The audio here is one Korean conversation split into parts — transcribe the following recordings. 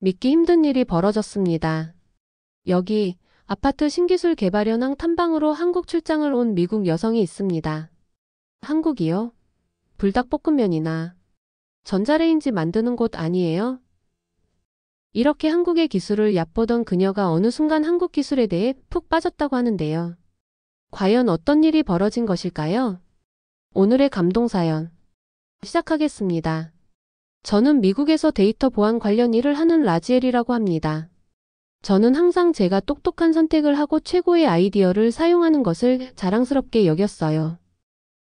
믿기 힘든 일이 벌어졌습니다. 여기 아파트 신기술 개발 현황 탐방으로 한국 출장을 온 미국 여성이 있습니다. 한국이요? 불닭볶음면이나 전자레인지 만드는 곳 아니에요? 이렇게 한국의 기술을 얕보던 그녀가 어느 순간 한국 기술에 대해 푹 빠졌다고 하는데요. 과연 어떤 일이 벌어진 것일까요? 오늘의 감동사연 시작하겠습니다. 저는 미국에서 데이터 보안 관련 일을 하는 라지엘이라고 합니다. 저는 항상 제가 똑똑한 선택을 하고 최고의 아이디어를 사용하는 것을 자랑스럽게 여겼어요.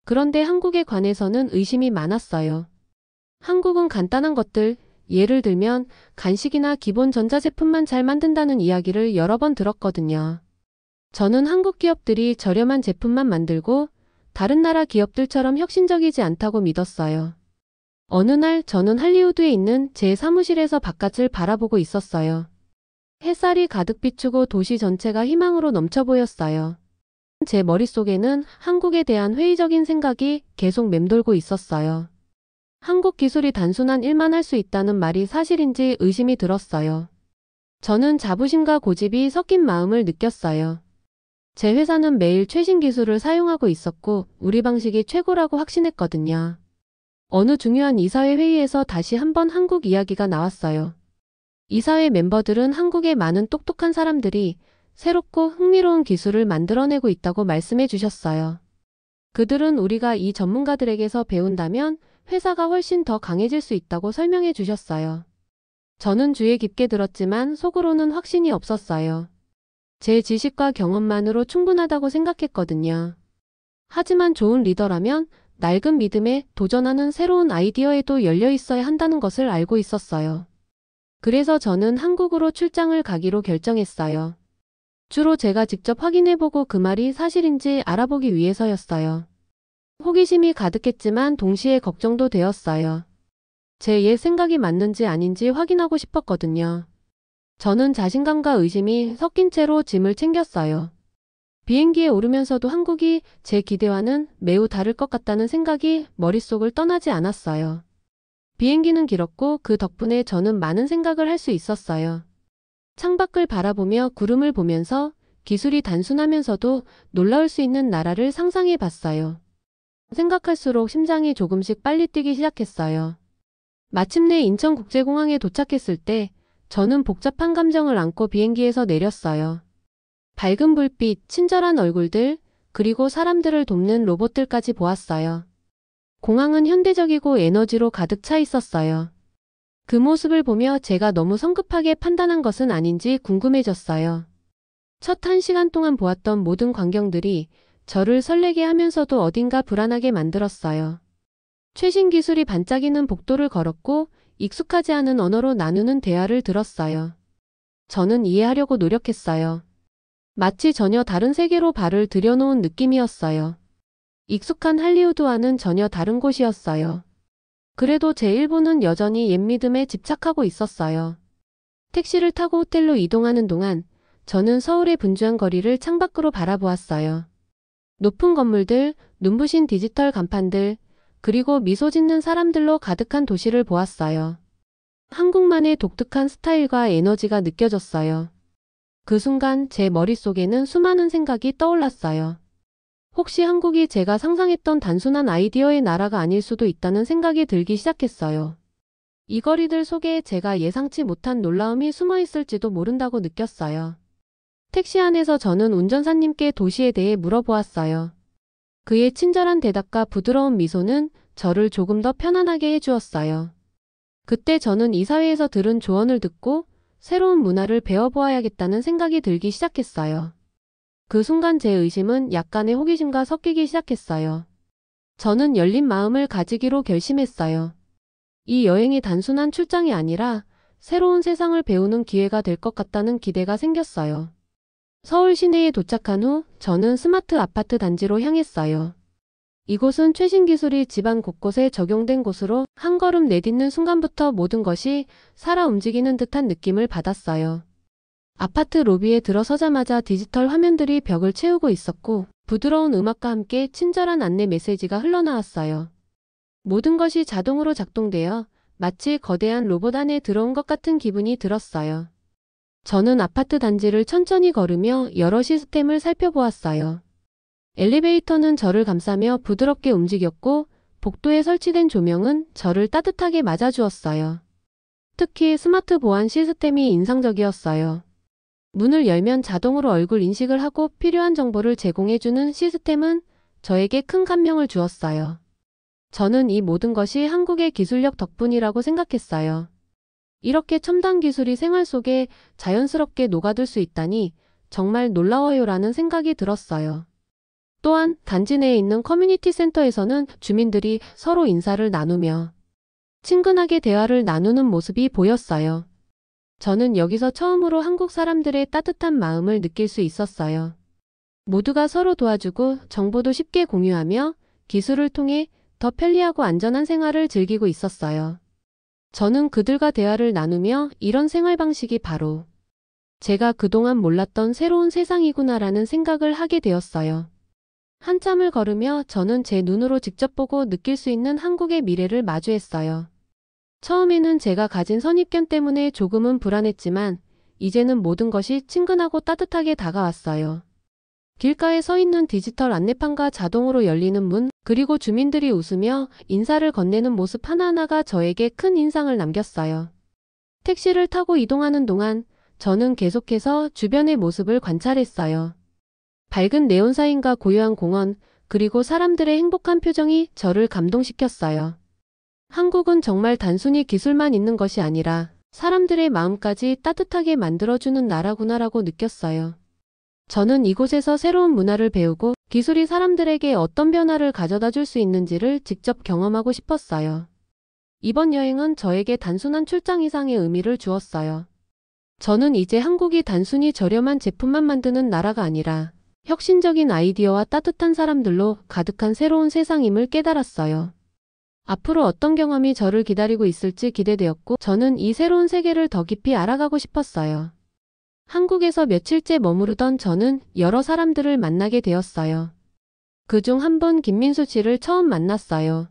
그런데 한국에 관해서는 의심이 많았어요. 한국은 간단한 것들, 예를 들면 간식이나 기본 전자제품만 잘 만든다는 이야기를 여러 번 들었거든요. 저는 한국 기업들이 저렴한 제품만 만들고 다른 나라 기업들처럼 혁신적이지 않다고 믿었어요. 어느 날 저는 할리우드에 있는 제 사무실에서 바깥을 바라보고 있었어요. 햇살이 가득 비추고 도시 전체가 희망으로 넘쳐 보였어요. 제 머릿속에는 한국에 대한 회의적인 생각이 계속 맴돌고 있었어요. 한국 기술이 단순한 일만 할 수 있다는 말이 사실인지 의심이 들었어요. 저는 자부심과 고집이 섞인 마음을 느꼈어요. 제 회사는 매일 최신 기술을 사용하고 있었고 우리 방식이 최고라고 확신했거든요. 어느 중요한 이사회 회의에서 다시 한번 한국 이야기가 나왔어요. 이사회 멤버들은 한국의 많은 똑똑한 사람들이 새롭고 흥미로운 기술을 만들어내고 있다고 말씀해 주셨어요. 그들은 우리가 이 전문가들에게서 배운다면 회사가 훨씬 더 강해질 수 있다고 설명해 주셨어요. 저는 귀에 깊게 들었지만 속으로는 확신이 없었어요. 제 지식과 경험만으로 충분하다고 생각했거든요. 하지만 좋은 리더라면 낡은 믿음에 도전하는 새로운 아이디어에도 열려 있어야 한다는 것을 알고 있었어요. 그래서 저는 한국으로 출장을 가기로 결정했어요. 주로 제가 직접 확인해보고 그 말이 사실인지 알아보기 위해서였어요. 호기심이 가득했지만 동시에 걱정도 되었어요. 제 옛 생각이 맞는지 아닌지 확인하고 싶었거든요. 저는 자신감과 의심이 섞인 채로 짐을 챙겼어요. 비행기에 오르면서도 한국이 제 기대와는 매우 다를 것 같다는 생각이 머릿속을 떠나지 않았어요. 비행기는 길었고 그 덕분에 저는 많은 생각을 할 수 있었어요. 창밖을 바라보며 구름을 보면서 기술이 단순하면서도 놀라울 수 있는 나라를 상상해 봤어요. 생각할수록 심장이 조금씩 빨리 뛰기 시작했어요. 마침내 인천국제공항에 도착했을 때 저는 복잡한 감정을 안고 비행기에서 내렸어요. 밝은 불빛, 친절한 얼굴들, 그리고 사람들을 돕는 로봇들까지 보았어요. 공항은 현대적이고 에너지로 가득 차 있었어요. 그 모습을 보며 제가 너무 성급하게 판단한 것은 아닌지 궁금해졌어요. 첫 1시간 동안 보았던 모든 광경들이 저를 설레게 하면서도 어딘가 불안하게 만들었어요. 최신 기술이 반짝이는 복도를 걸었고 익숙하지 않은 언어로 나누는 대화를 들었어요. 저는 이해하려고 노력했어요. 마치 전혀 다른 세계로 발을 들여놓은 느낌이었어요. 익숙한 할리우드와는 전혀 다른 곳이었어요. 그래도 제 일부는 여전히 옛 믿음에 집착하고 있었어요. 택시를 타고 호텔로 이동하는 동안 저는 서울의 분주한 거리를 창밖으로 바라보았어요. 높은 건물들, 눈부신 디지털 간판들, 그리고 미소 짓는 사람들로 가득한 도시를 보았어요. 한국만의 독특한 스타일과 에너지가 느껴졌어요. 그 순간 제 머릿속에는 수많은 생각이 떠올랐어요. 혹시 한국이 제가 상상했던 단순한 아이디어의 나라가 아닐 수도 있다는 생각이 들기 시작했어요. 이 거리들 속에 제가 예상치 못한 놀라움이 숨어 있을지도 모른다고 느꼈어요. 택시 안에서 저는 운전사님께 도시에 대해 물어보았어요. 그의 친절한 대답과 부드러운 미소는 저를 조금 더 편안하게 해주었어요. 그때 저는 이사회에서 들은 조언을 듣고 새로운 문화를 배워보아야겠다는 생각이 들기 시작했어요. 그 순간 제 의심은 약간의 호기심과 섞이기 시작했어요. 저는 열린 마음을 가지기로 결심했어요. 이 여행이 단순한 출장이 아니라 새로운 세상을 배우는 기회가 될 것 같다는 기대가 생겼어요. 서울 시내에 도착한 후 저는 스마트 아파트 단지로 향했어요. 이곳은 최신 기술이 집안 곳곳에 적용된 곳으로 한 걸음 내딛는 순간부터 모든 것이 살아 움직이는 듯한 느낌을 받았어요. 아파트 로비에 들어서자마자 디지털 화면들이 벽을 채우고 있었고 부드러운 음악과 함께 친절한 안내 메시지가 흘러나왔어요. 모든 것이 자동으로 작동되어 마치 거대한 로봇 안에 들어온 것 같은 기분이 들었어요. 저는 아파트 단지를 천천히 걸으며 여러 시스템을 살펴보았어요. 엘리베이터는 저를 감싸며 부드럽게 움직였고 복도에 설치된 조명은 저를 따뜻하게 맞아주었어요. 특히 스마트 보안 시스템이 인상적이었어요. 문을 열면 자동으로 얼굴 인식을 하고 필요한 정보를 제공해주는 시스템은 저에게 큰 감명을 주었어요. 저는 이 모든 것이 한국의 기술력 덕분이라고 생각했어요. 이렇게 첨단 기술이 생활 속에 자연스럽게 녹아들 수 있다니 정말 놀라워요라는 생각이 들었어요. 또한 단지 내에 있는 커뮤니티 센터에서는 주민들이 서로 인사를 나누며 친근하게 대화를 나누는 모습이 보였어요. 저는 여기서 처음으로 한국 사람들의 따뜻한 마음을 느낄 수 있었어요. 모두가 서로 도와주고 정보도 쉽게 공유하며 기술을 통해 더 편리하고 안전한 생활을 즐기고 있었어요. 저는 그들과 대화를 나누며 이런 생활 방식이 바로 제가 그동안 몰랐던 새로운 세상이구나라는 생각을 하게 되었어요. 한참을 걸으며 저는 제 눈으로 직접 보고 느낄 수 있는 한국의 미래를 마주했어요. 처음에는 제가 가진 선입견 때문에 조금은 불안했지만 이제는 모든 것이 친근하고 따뜻하게 다가왔어요. 길가에 서 있는 디지털 안내판과 자동으로 열리는 문, 그리고 주민들이 웃으며 인사를 건네는 모습 하나하나가 저에게 큰 인상을 남겼어요. 택시를 타고 이동하는 동안 저는 계속해서 주변의 모습을 관찰했어요. 밝은 네온사인과 고요한 공원, 그리고 사람들의 행복한 표정이 저를 감동시켰어요. 한국은 정말 단순히 기술만 있는 것이 아니라 사람들의 마음까지 따뜻하게 만들어주는 나라구나라고 느꼈어요. 저는 이곳에서 새로운 문화를 배우고 기술이 사람들에게 어떤 변화를 가져다 줄 수 있는지를 직접 경험하고 싶었어요. 이번 여행은 저에게 단순한 출장 이상의 의미를 주었어요. 저는 이제 한국이 단순히 저렴한 제품만 만드는 나라가 아니라 혁신적인 아이디어와 따뜻한 사람들로 가득한 새로운 세상임을 깨달았어요. 앞으로 어떤 경험이 저를 기다리고 있을지 기대되었고 저는 이 새로운 세계를 더 깊이 알아가고 싶었어요. 한국에서 며칠째 머무르던 저는 여러 사람들을 만나게 되었어요. 그중 한 분 김민수 씨를 처음 만났어요.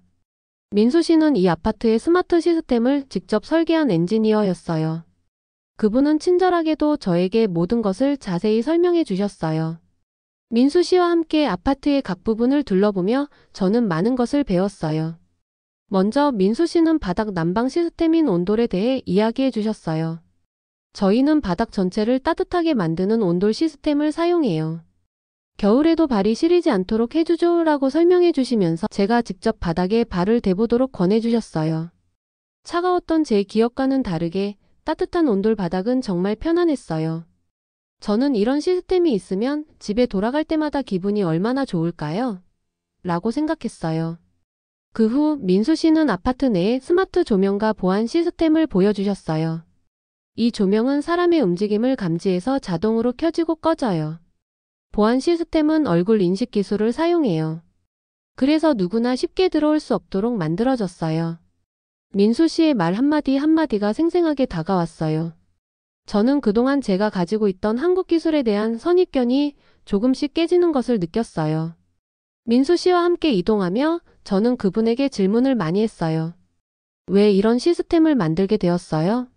민수 씨는 이 아파트의 스마트 시스템을 직접 설계한 엔지니어였어요. 그분은 친절하게도 저에게 모든 것을 자세히 설명해 주셨어요. 민수 씨와 함께 아파트의 각 부분을 둘러보며 저는 많은 것을 배웠어요. 먼저 민수 씨는 바닥 난방 시스템인 온돌에 대해 이야기해 주셨어요. 저희는 바닥 전체를 따뜻하게 만드는 온돌 시스템을 사용해요. 겨울에도 발이 시리지 않도록 해주죠 라고 설명해 주시면서 제가 직접 바닥에 발을 대보도록 권해주셨어요. 차가웠던 제 기억과는 다르게 따뜻한 온돌 바닥은 정말 편안했어요. 저는 이런 시스템이 있으면 집에 돌아갈 때마다 기분이 얼마나 좋을까요? 라고 생각했어요. 그 후 민수 씨는 아파트 내에 스마트 조명과 보안 시스템을 보여주셨어요. 이 조명은 사람의 움직임을 감지해서 자동으로 켜지고 꺼져요. 보안 시스템은 얼굴 인식 기술을 사용해요. 그래서 누구나 쉽게 들어올 수 없도록 만들어졌어요. 민수 씨의 말 한마디 한마디가 생생하게 다가왔어요. 저는 그동안 제가 가지고 있던 한국 기술에 대한 선입견이 조금씩 깨지는 것을 느꼈어요. 민수 씨와 함께 이동하며 저는 그분에게 질문을 많이 했어요. 왜 이런 시스템을 만들게 되었어요?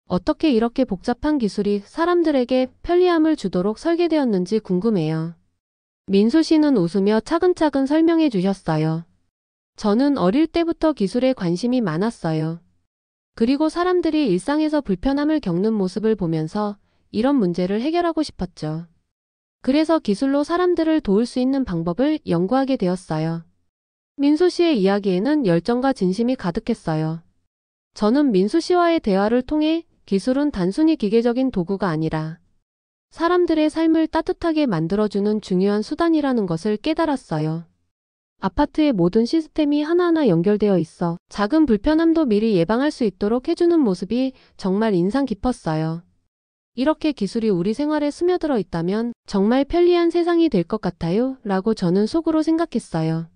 어떻게 이렇게 복잡한 기술이 사람들에게 편리함을 주도록 설계되었는지 궁금해요. 민수 씨는 웃으며 차근차근 설명해 주셨어요. 저는 어릴 때부터 기술에 관심이 많았어요. 그리고 사람들이 일상에서 불편함을 겪는 모습을 보면서 이런 문제를 해결하고 싶었죠. 그래서 기술로 사람들을 도울 수 있는 방법을 연구하게 되었어요. 민수 씨의 이야기에는 열정과 진심이 가득했어요. 저는 민수 씨와의 대화를 통해 기술은 단순히 기계적인 도구가 아니라 사람들의 삶을 따뜻하게 만들어주는 중요한 수단이라는 것을 깨달았어요. 아파트의 모든 시스템이 하나하나 연결되어 있어 작은 불편함도 미리 예방할 수 있도록 해주는 모습이 정말 인상 깊었어요. 이렇게 기술이 우리 생활에 스며들어 있다면 정말 편리한 세상이 될 것 같아요 라고 저는 속으로 생각했어요.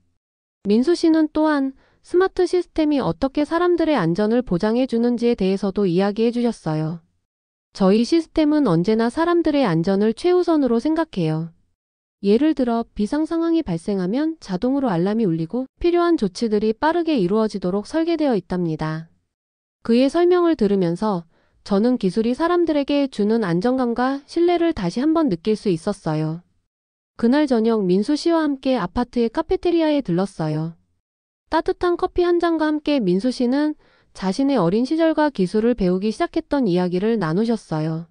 민수 씨는 또한 스마트 시스템이 어떻게 사람들의 안전을 보장해 주는지에 대해서도 이야기해 주셨어요. 저희 시스템은 언제나 사람들의 안전을 최우선으로 생각해요. 예를 들어 비상 상황이 발생하면 자동으로 알람이 울리고 필요한 조치들이 빠르게 이루어지도록 설계되어 있답니다. 그의 설명을 들으면서 저는 기술이 사람들에게 주는 안정감과 신뢰를 다시 한번 느낄 수 있었어요. 그날 저녁 민수 씨와 함께 아파트의 카페테리아에 들렀어요. 따뜻한 커피 한 잔과 함께 민수 씨는 자신의 어린 시절과 기술을 배우기 시작했던 이야기를 나누셨어요.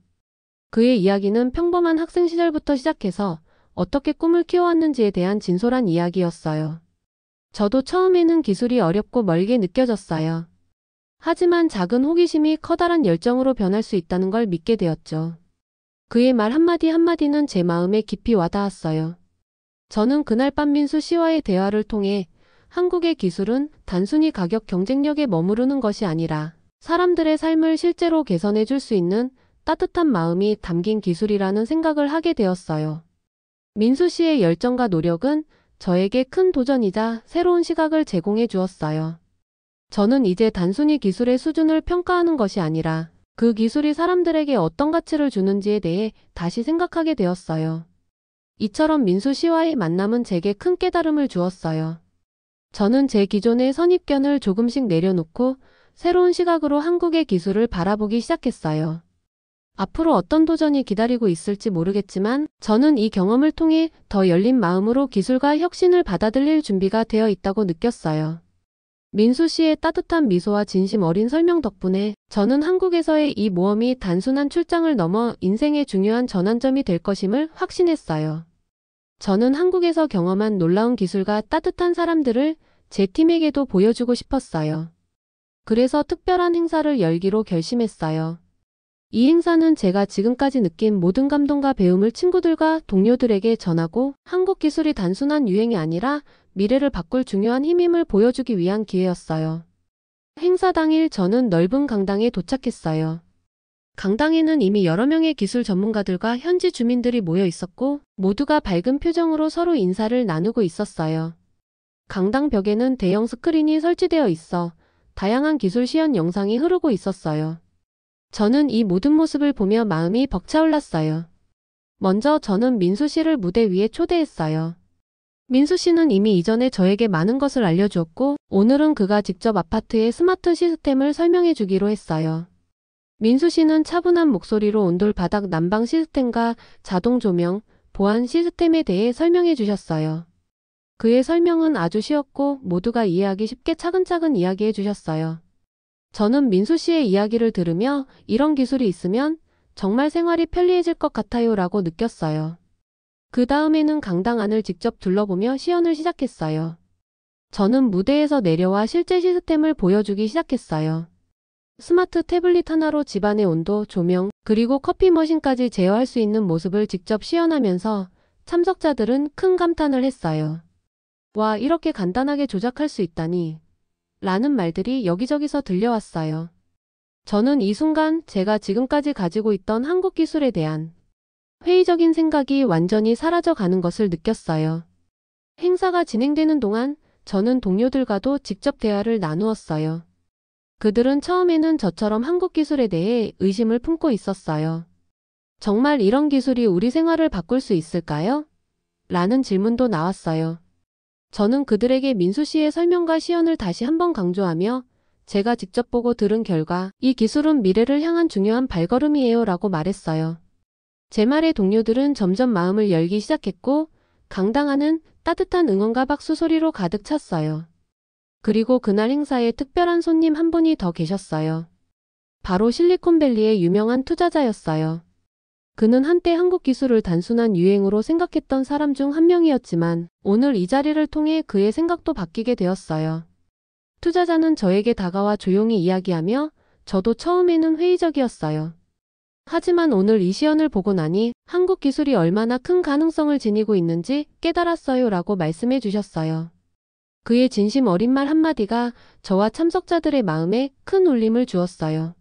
그의 이야기는 평범한 학생 시절부터 시작해서 어떻게 꿈을 키워왔는지에 대한 진솔한 이야기였어요. 저도 처음에는 기술이 어렵고 멀게 느껴졌어요. 하지만 작은 호기심이 커다란 열정으로 변할 수 있다는 걸 믿게 되었죠. 그의 말 한마디 한마디는 제 마음에 깊이 와닿았어요. 저는 그날 밤 민수 씨와의 대화를 통해 한국의 기술은 단순히 가격 경쟁력에 머무르는 것이 아니라 사람들의 삶을 실제로 개선해 줄 수 있는 따뜻한 마음이 담긴 기술이라는 생각을 하게 되었어요. 민수 씨의 열정과 노력은 저에게 큰 도전이자 새로운 시각을 제공해 주었어요. 저는 이제 단순히 기술의 수준을 평가하는 것이 아니라 그 기술이 사람들에게 어떤 가치를 주는지에 대해 다시 생각하게 되었어요. 이처럼 민수 씨와의 만남은 제게 큰 깨달음을 주었어요. 저는 제 기존의 선입견을 조금씩 내려놓고 새로운 시각으로 한국의 기술을 바라보기 시작했어요. 앞으로 어떤 도전이 기다리고 있을지 모르겠지만 저는 이 경험을 통해 더 열린 마음으로 기술과 혁신을 받아들일 준비가 되어 있다고 느꼈어요. 민수 씨의 따뜻한 미소와 진심 어린 설명 덕분에 저는 한국에서의 이 모험이 단순한 출장을 넘어 인생의 중요한 전환점이 될 것임을 확신했어요. 저는 한국에서 경험한 놀라운 기술과 따뜻한 사람들을 제 팀에게도 보여주고 싶었어요. 그래서 특별한 행사를 열기로 결심했어요. 이 행사는 제가 지금까지 느낀 모든 감동과 배움을 친구들과 동료들에게 전하고 한국 기술이 단순한 유행이 아니라 미래를 바꿀 중요한 힘임을 보여주기 위한 기회였어요. 행사 당일 저는 넓은 강당에 도착했어요. 강당에는 이미 여러 명의 기술 전문가들과 현지 주민들이 모여 있었고 모두가 밝은 표정으로 서로 인사를 나누고 있었어요. 강당 벽에는 대형 스크린이 설치되어 있어 다양한 기술 시연 영상이 흐르고 있었어요. 저는 이 모든 모습을 보며 마음이 벅차올랐어요. 먼저 저는 민수 씨를 무대 위에 초대했어요. 민수 씨는 이미 이전에 저에게 많은 것을 알려주었고 오늘은 그가 직접 아파트의 스마트 시스템을 설명해 주기로 했어요. 민수 씨는 차분한 목소리로 온돌 바닥 난방 시스템과 자동 조명, 보안 시스템에 대해 설명해 주셨어요. 그의 설명은 아주 쉬웠고 모두가 이해하기 쉽게 차근차근 이야기해 주셨어요. 저는 민수 씨의 이야기를 들으며 이런 기술이 있으면 정말 생활이 편리해질 것 같아요 라고 느꼈어요. 그 다음에는 강당 안을 직접 둘러보며 시연을 시작했어요. 저는 무대에서 내려와 실제 시스템을 보여주기 시작했어요. 스마트 태블릿 하나로 집안의 온도, 조명, 그리고 커피 머신까지 제어할 수 있는 모습을 직접 시연하면서 참석자들은 큰 감탄을 했어요. 와, 이렇게 간단하게 조작할 수 있다니 라는 말들이 여기저기서 들려왔어요. 저는 이 순간 제가 지금까지 가지고 있던 한국 기술에 대한 회의적인 생각이 완전히 사라져 가는 것을 느꼈어요. 행사가 진행되는 동안 저는 동료들과도 직접 대화를 나누었어요. 그들은 처음에는 저처럼 한국 기술에 대해 의심을 품고 있었어요. 정말 이런 기술이 우리 생활을 바꿀 수 있을까요? 라는 질문도 나왔어요. 저는 그들에게 민수 씨의 설명과 시연을 다시 한번 강조하며 제가 직접 보고 들은 결과 이 기술은 미래를 향한 중요한 발걸음이에요 라고 말했어요. 제 말에 동료들은 점점 마음을 열기 시작했고 강당 안은 따뜻한 응원과 박수 소리로 가득 찼어요. 그리고 그날 행사에 특별한 손님 한 분이 더 계셨어요. 바로 실리콘밸리의 유명한 투자자였어요. 그는 한때 한국 기술을 단순한 유행으로 생각했던 사람 중 한 명이었지만 오늘 이 자리를 통해 그의 생각도 바뀌게 되었어요. 투자자는 저에게 다가와 조용히 이야기하며 저도 처음에는 회의적이었어요. 하지만 오늘 이 시연을 보고 나니 한국 기술이 얼마나 큰 가능성을 지니고 있는지 깨달았어요 라고 말씀해 주셨어요. 그의 진심 어린 말 한마디가 저와 참석자들의 마음에 큰 울림을 주었어요.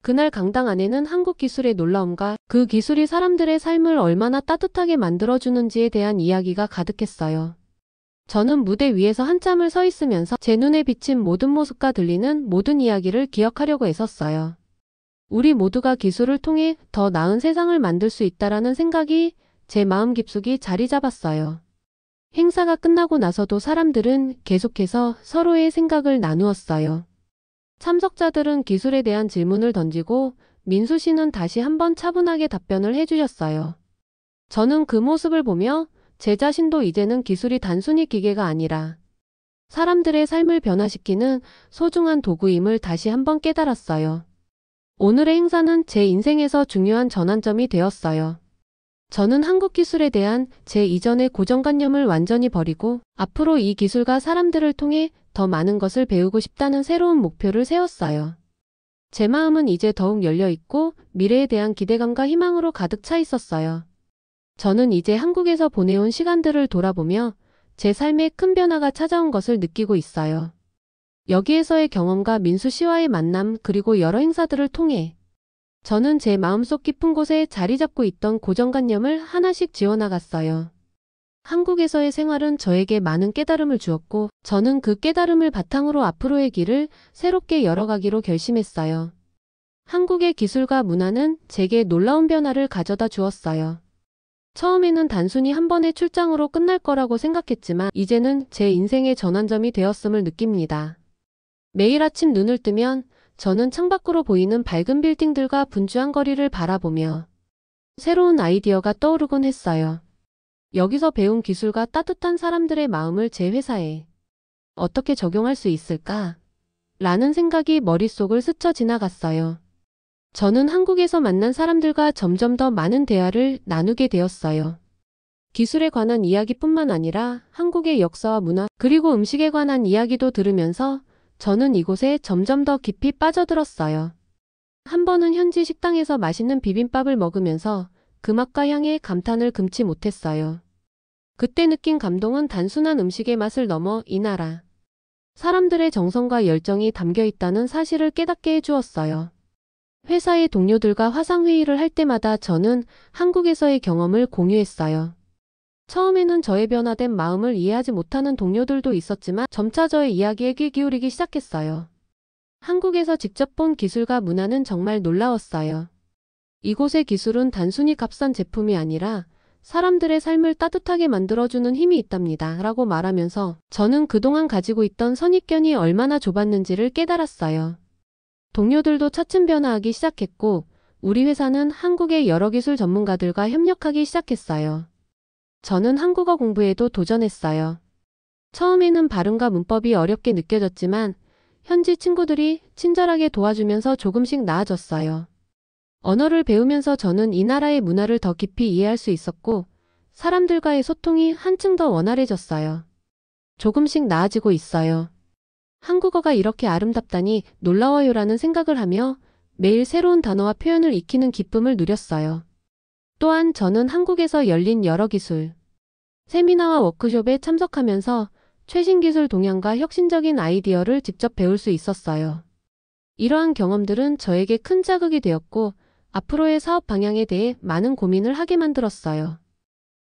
그날 강당 안에는 한국 기술의 놀라움과 그 기술이 사람들의 삶을 얼마나 따뜻하게 만들어주는지에 대한 이야기가 가득했어요. 저는 무대 위에서 한참을 서 있으면서 제 눈에 비친 모든 모습과 들리는 모든 이야기를 기억하려고 애썼어요. 우리 모두가 기술을 통해 더 나은 세상을 만들 수 있다라는 생각이 제 마음 깊숙이 자리 잡았어요. 행사가 끝나고 나서도 사람들은 계속해서 서로의 생각을 나누었어요. 참석자들은 기술에 대한 질문을 던지고 민수 씨는 다시 한번 차분하게 답변을 해주셨어요. 저는 그 모습을 보며 제 자신도 이제는 기술이 단순히 기계가 아니라 사람들의 삶을 변화시키는 소중한 도구임을 다시 한번 깨달았어요. 오늘의 행사는 제 인생에서 중요한 전환점이 되었어요. 저는 한국 기술에 대한 제 이전의 고정관념을 완전히 버리고 앞으로 이 기술과 사람들을 통해 더 많은 것을 배우고 싶다는 새로운 목표를 세웠어요. 제 마음은 이제 더욱 열려있고 미래에 대한 기대감과 희망으로 가득 차 있었어요. 저는 이제 한국에서 보내온 시간들을 돌아보며 제 삶에 큰 변화가 찾아온 것을 느끼고 있어요. 여기에서의 경험과 민수 씨와의 만남 그리고 여러 행사들을 통해 저는 제 마음속 깊은 곳에 자리 잡고 있던 고정관념을 하나씩 지워나갔어요. 한국에서의 생활은 저에게 많은 깨달음을 주었고 저는 그 깨달음을 바탕으로 앞으로의 길을 새롭게 열어가기로 결심했어요. 한국의 기술과 문화는 제게 놀라운 변화를 가져다 주었어요. 처음에는 단순히 한 번의 출장으로 끝날 거라고 생각했지만 이제는 제 인생의 전환점이 되었음을 느낍니다. 매일 아침 눈을 뜨면 저는 창밖으로 보이는 밝은 빌딩들과 분주한 거리를 바라보며 새로운 아이디어가 떠오르곤 했어요. 여기서 배운 기술과 따뜻한 사람들의 마음을 제 회사에 어떻게 적용할 수 있을까? 라는 생각이 머릿속을 스쳐 지나갔어요. 저는 한국에서 만난 사람들과 점점 더 많은 대화를 나누게 되었어요. 기술에 관한 이야기뿐만 아니라 한국의 역사와 문화, 그리고 음식에 관한 이야기도 들으면서 저는 이곳에 점점 더 깊이 빠져들었어요. 한 번은 현지 식당에서 맛있는 비빔밥을 먹으면서 그 맛과 향에 감탄을 금치 못했어요. 그때 느낀 감동은 단순한 음식의 맛을 넘어 이 나라 사람들의 정성과 열정이 담겨 있다는 사실을 깨닫게 해주었어요. 회사의 동료들과 화상회의를 할 때마다 저는 한국에서의 경험을 공유했어요. 처음에는 저의 변화된 마음을 이해하지 못하는 동료들도 있었지만 점차 저의 이야기에 귀 기울이기 시작했어요. 한국에서 직접 본 기술과 문화는 정말 놀라웠어요. 이곳의 기술은 단순히 값싼 제품이 아니라 사람들의 삶을 따뜻하게 만들어주는 힘이 있답니다. 라고 말하면서 저는 그동안 가지고 있던 선입견이 얼마나 좁았는지를 깨달았어요. 동료들도 차츰 변화하기 시작했고 우리 회사는 한국의 여러 기술 전문가들과 협력하기 시작했어요. 저는 한국어 공부에도 도전했어요. 처음에는 발음과 문법이 어렵게 느껴졌지만 현지 친구들이 친절하게 도와주면서 조금씩 나아졌어요. 언어를 배우면서 저는 이 나라의 문화를 더 깊이 이해할 수 있었고 사람들과의 소통이 한층 더 원활해졌어요. 조금씩 나아지고 있어요. 한국어가 이렇게 아름답다니 놀라워요라는 생각을 하며 매일 새로운 단어와 표현을 익히는 기쁨을 누렸어요. 또한 저는 한국에서 열린 여러 기술, 세미나와 워크숍에 참석하면서 최신 기술 동향과 혁신적인 아이디어를 직접 배울 수 있었어요. 이러한 경험들은 저에게 큰 자극이 되었고 앞으로의 사업 방향에 대해 많은 고민을 하게 만들었어요.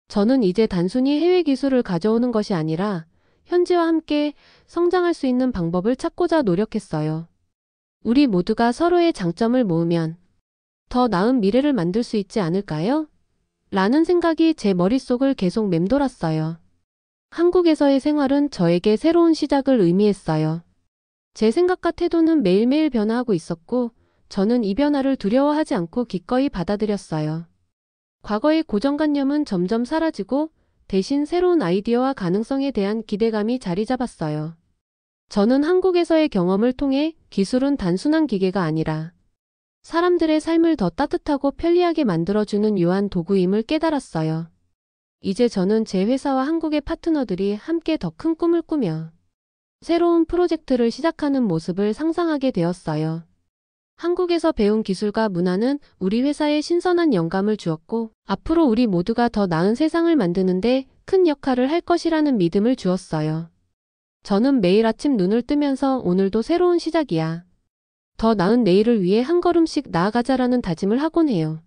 저는 이제 단순히 해외 기술을 가져오는 것이 아니라 현지와 함께 성장할 수 있는 방법을 찾고자 노력했어요. 우리 모두가 서로의 장점을 모으면 더 나은 미래를 만들 수 있지 않을까요? 라는 생각이 제 머릿속을 계속 맴돌았어요. 한국에서의 생활은 저에게 새로운 시작을 의미했어요. 제 생각과 태도는 매일매일 변화하고 있었고 저는 이 변화를 두려워하지 않고 기꺼이 받아들였어요. 과거의 고정관념은 점점 사라지고 대신 새로운 아이디어와 가능성에 대한 기대감이 자리 잡았어요. 저는 한국에서의 경험을 통해 기술은 단순한 기계가 아니라 사람들의 삶을 더 따뜻하고 편리하게 만들어주는 유한 도구임을 깨달았어요. 이제 저는 제 회사와 한국의 파트너들이 함께 더 큰 꿈을 꾸며 새로운 프로젝트를 시작하는 모습을 상상하게 되었어요. 한국에서 배운 기술과 문화는 우리 회사에 신선한 영감을 주었고 앞으로 우리 모두가 더 나은 세상을 만드는데 큰 역할을 할 것이라는 믿음을 주었어요. 저는 매일 아침 눈을 뜨면서 오늘도 새로운 시작이야. 더 나은 내일을 위해 한 걸음씩 나아가자라는 다짐을 하곤 해요.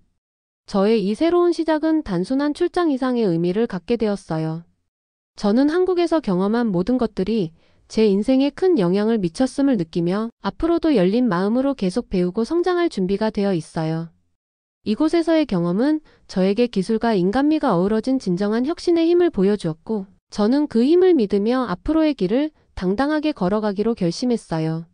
저의 이 새로운 시작은 단순한 출장 이상의 의미를 갖게 되었어요. 저는 한국에서 경험한 모든 것들이 제 인생에 큰 영향을 미쳤음을 느끼며 앞으로도 열린 마음으로 계속 배우고 성장할 준비가 되어 있어요. 이곳에서의 경험은 저에게 기술과 인간미가 어우러진 진정한 혁신의 힘을 보여주었고 저는 그 힘을 믿으며 앞으로의 길을 당당하게 걸어가기로 결심했어요.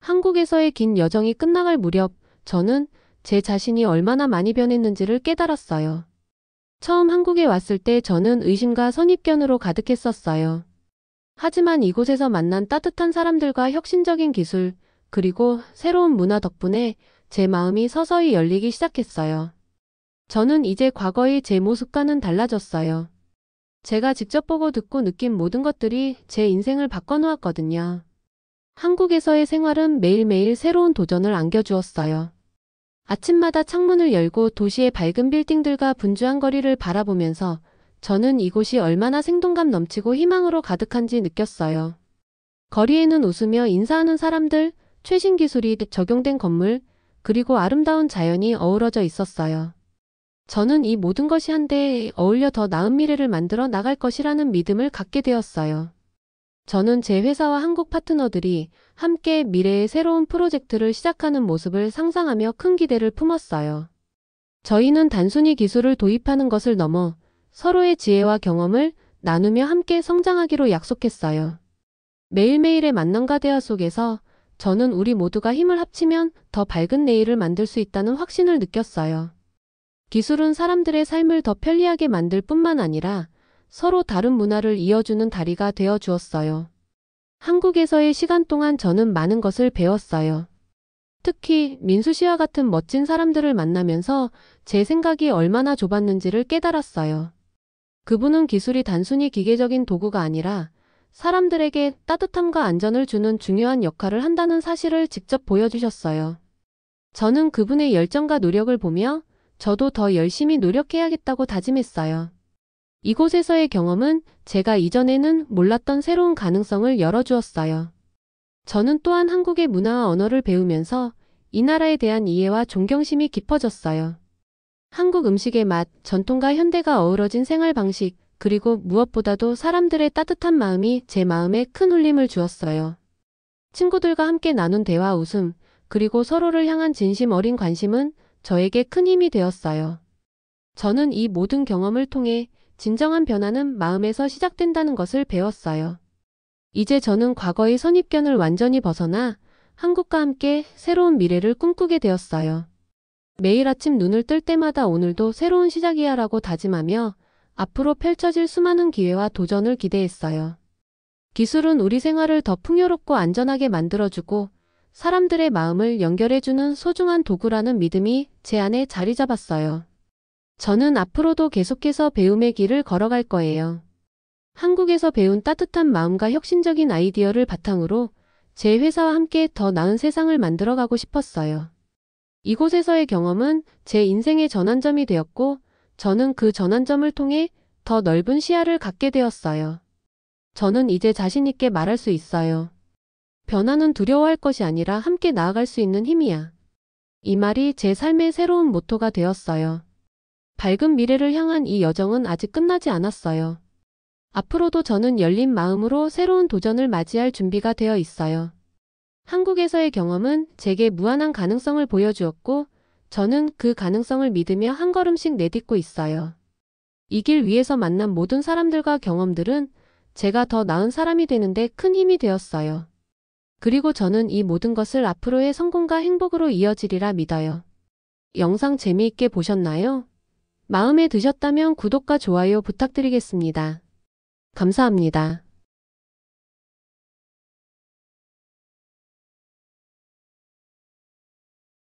한국에서의 긴 여정이 끝나갈 무렵 저는 제 자신이 얼마나 많이 변했는지를 깨달았어요. 처음 한국에 왔을 때 저는 의심과 선입견으로 가득했었어요. 하지만 이곳에서 만난 따뜻한 사람들과 혁신적인 기술, 그리고 새로운 문화 덕분에 제 마음이 서서히 열리기 시작했어요. 저는 이제 과거의 제 모습과는 달라졌어요. 제가 직접 보고 듣고 느낀 모든 것들이 제 인생을 바꿔놓았거든요. 한국에서의 생활은 매일매일 새로운 도전을 안겨주었어요. 아침마다 창문을 열고 도시의 밝은 빌딩들과 분주한 거리를 바라보면서 저는 이곳이 얼마나 생동감 넘치고 희망으로 가득한지 느꼈어요. 거리에는 웃으며 인사하는 사람들, 최신 기술이 적용된 건물, 그리고 아름다운 자연이 어우러져 있었어요. 저는 이 모든 것이 한데 어울려 더 나은 미래를 만들어 나갈 것이라는 믿음을 갖게 되었어요. 저는 제 회사와 한국 파트너들이 함께 미래의 새로운 프로젝트를 시작하는 모습을 상상하며 큰 기대를 품었어요. 저희는 단순히 기술을 도입하는 것을 넘어 서로의 지혜와 경험을 나누며 함께 성장하기로 약속했어요. 매일매일의 만남과 대화 속에서 저는 우리 모두가 힘을 합치면 더 밝은 내일을 만들 수 있다는 확신을 느꼈어요. 기술은 사람들의 삶을 더 편리하게 만들 뿐만 아니라 서로 다른 문화를 이어주는 다리가 되어 주었어요. 한국에서의 시간 동안 저는 많은 것을 배웠어요. 특히 민수 씨와 같은 멋진 사람들을 만나면서 제 생각이 얼마나 좁았는지를 깨달았어요. 그분은 기술이 단순히 기계적인 도구가 아니라 사람들에게 따뜻함과 안전을 주는 중요한 역할을 한다는 사실을 직접 보여주셨어요. 저는 그분의 열정과 노력을 보며 저도 더 열심히 노력해야겠다고 다짐했어요. 이곳에서의 경험은 제가 이전에는 몰랐던 새로운 가능성을 열어주었어요. 저는 또한 한국의 문화와 언어를 배우면서 이 나라에 대한 이해와 존경심이 깊어졌어요. 한국 음식의 맛, 전통과 현대가 어우러진 생활 방식, 그리고 무엇보다도 사람들의 따뜻한 마음이 제 마음에 큰 울림을 주었어요. 친구들과 함께 나눈 대화, 웃음, 그리고 서로를 향한 진심 어린 관심은 저에게 큰 힘이 되었어요. 저는 이 모든 경험을 통해 진정한 변화는 마음에서 시작된다는 것을 배웠어요. 이제 저는 과거의 선입견을 완전히 벗어나 한국과 함께 새로운 미래를 꿈꾸게 되었어요. 매일 아침 눈을 뜰 때마다 오늘도 새로운 시작이야라고 다짐하며 앞으로 펼쳐질 수많은 기회와 도전을 기대했어요. 기술은 우리 생활을 더 풍요롭고 안전하게 만들어주고 사람들의 마음을 연결해주는 소중한 도구라는 믿음이 제 안에 자리 잡았어요. 저는 앞으로도 계속해서 배움의 길을 걸어갈 거예요. 한국에서 배운 따뜻한 마음과 혁신적인 아이디어를 바탕으로 제 회사와 함께 더 나은 세상을 만들어가고 싶었어요. 이곳에서의 경험은 제 인생의 전환점이 되었고 저는 그 전환점을 통해 더 넓은 시야를 갖게 되었어요. 저는 이제 자신 있게 말할 수 있어요. 변화는 두려워할 것이 아니라 함께 나아갈 수 있는 힘이야. 이 말이 제 삶의 새로운 모토가 되었어요. 밝은 미래를 향한 이 여정은 아직 끝나지 않았어요. 앞으로도 저는 열린 마음으로 새로운 도전을 맞이할 준비가 되어 있어요. 한국에서의 경험은 제게 무한한 가능성을 보여주었고 저는 그 가능성을 믿으며 한 걸음씩 내딛고 있어요. 이 길 위에서 만난 모든 사람들과 경험들은 제가 더 나은 사람이 되는데 큰 힘이 되었어요. 그리고 저는 이 모든 것을 앞으로의 성공과 행복으로 이어지리라 믿어요. 영상 재미있게 보셨나요? 마음에 드셨다면 구독과 좋아요 부탁드리겠습니다. 감사합니다.